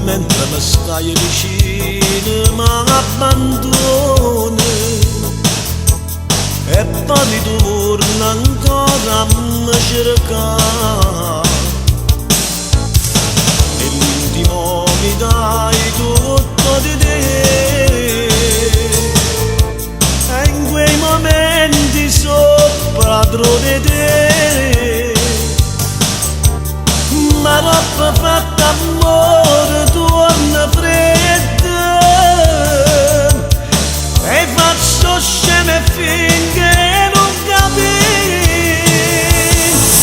mentre mi stai vicino mi abbandoni e poi torna ancora a mi cercare e l'ultimo mi dai tutto di te e in quei momenti sono padrone di te ma troppo fatta amore torna fredda e faccio sceme finché non capisci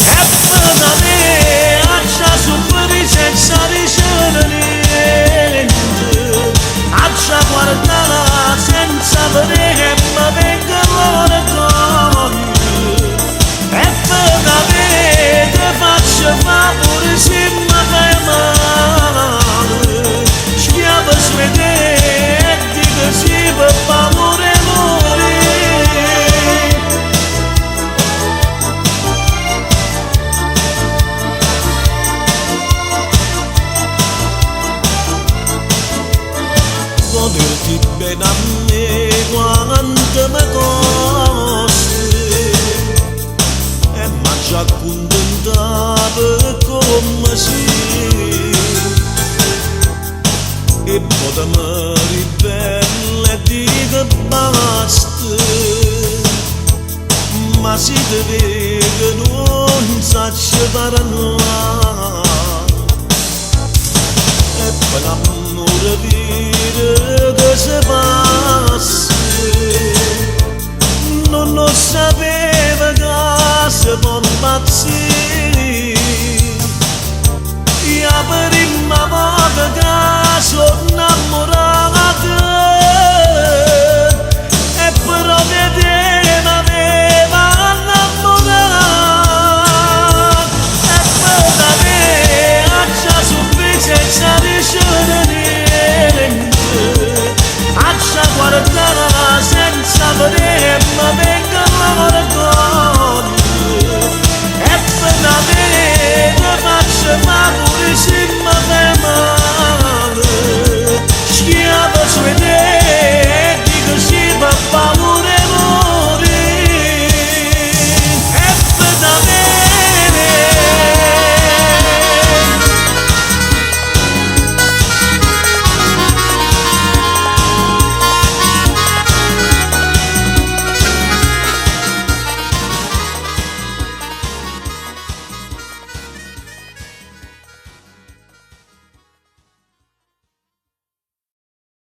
e poi da me accia soffrire senza ricevere niente accia guardare senza vedere che mi venga l'orgoglio e poi da me ti faccio favore se mi fai male schiava svedere e dico sì per favore volerti bene a me quanto mi costa e ma già accontentata come si e poi te mi ribella e dico basta ma si te vede non saccio parlare e poi l'amore vero che si passa non lo sapeva che si può impazzire